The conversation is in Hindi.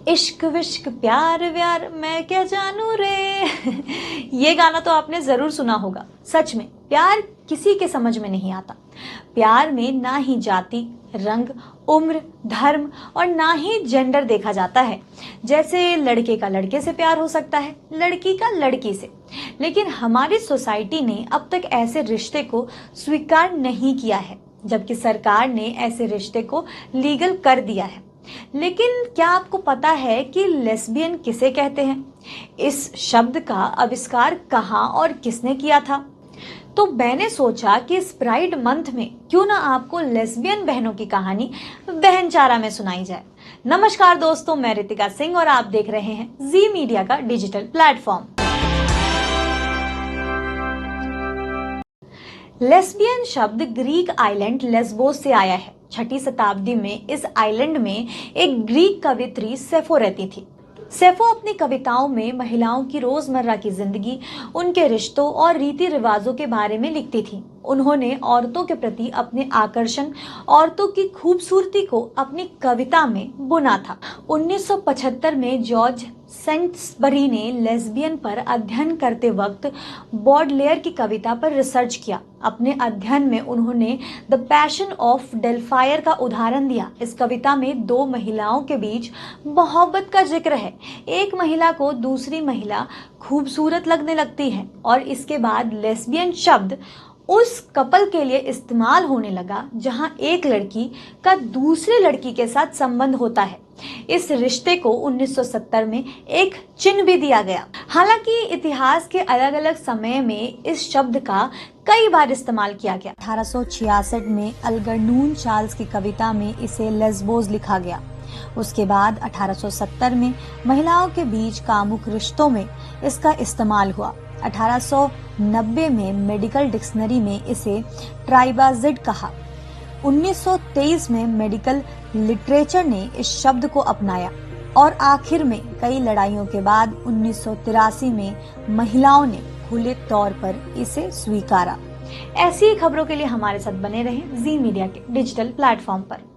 इश्क विश्क प्यार व्यार मैं क्या जानू रे। ये गाना तो आपने जरूर सुना होगा। सच में प्यार किसी के समझ में नहीं आता। प्यार में ना ही जाति, रंग, उम्र, धर्म और ना ही जेंडर देखा जाता है। जैसे लड़के का लड़के से प्यार हो सकता है, लड़की का लड़की से। लेकिन हमारी सोसाइटी ने अब तक ऐसे रिश्ते को स्वीकार नहीं किया है, जबकि सरकार ने ऐसे रिश्ते को लीगल कर दिया है। लेकिन क्या आपको पता है कि लेस्बियन किसे कहते हैं? इस शब्द का आविष्कार कहाँ और किसने किया था? तो मैंने सोचा कि इस प्राइड मंथ में क्यों ना आपको लेस्बियन बहनों की कहानी बहनचारा में सुनाई जाए। नमस्कार दोस्तों, मैं रितिका सिंह और आप देख रहे हैं जी मीडिया का डिजिटल प्लेटफॉर्म। लेस्बियन शब्द ग्रीक आइलैंड लेस्बोस से आया है। 6वीं शताब्दी में इस आइलैंड में एक ग्रीक कवियत्री सेफो रहती थी। सेफो अपनी कविताओं में महिलाओं की रोजमर्रा की जिंदगी, उनके रिश्तों और रीति रिवाजों के बारे में लिखती थी। उन्होंने औरतों के प्रति अपने आकर्षण, औरतों की खूबसूरती को अपनी कविता में बुना था। 1975 में जॉर्ज सेंट्सबरी ने लेस्बियन पर अध्ययन करते वक्त बॉडलेयर की कविता पर रिसर्च किया। अपने अध्ययन में उन्होंने द पैशन ऑफ डेल्फायर का उदाहरण दिया। इस कविता में दो महिलाओं के बीच मोहब्बत का जिक्र है। एक महिला को दूसरी महिला खूबसूरत लगने लगती है और इसके बाद लेस्बियन शब्द उस कपल के लिए इस्तेमाल होने लगा जहां एक लड़की का दूसरी लड़की के साथ संबंध होता है। इस रिश्ते को 1970 में एक चिन्ह भी दिया गया। हालांकि इतिहास के अलग अलग समय में इस शब्द का कई बार इस्तेमाल किया गया। 1866 में अल्गर्नून चार्ल्स की कविता में इसे लेस्बोस लिखा गया। उसके बाद 1870 में महिलाओं के बीच कामुक रिश्तों में इसका इस्तेमाल हुआ। 1890 में मेडिकल डिक्शनरी में इसे ट्राइबाजिड कहा। 1923 में मेडिकल लिटरेचर ने इस शब्द को अपनाया और आखिर में कई लड़ाइयों के बाद 1983 में महिलाओं ने खुले तौर पर इसे स्वीकारा। ऐसी खबरों के लिए हमारे साथ बने रहें जी मीडिया के डिजिटल प्लेटफॉर्म पर।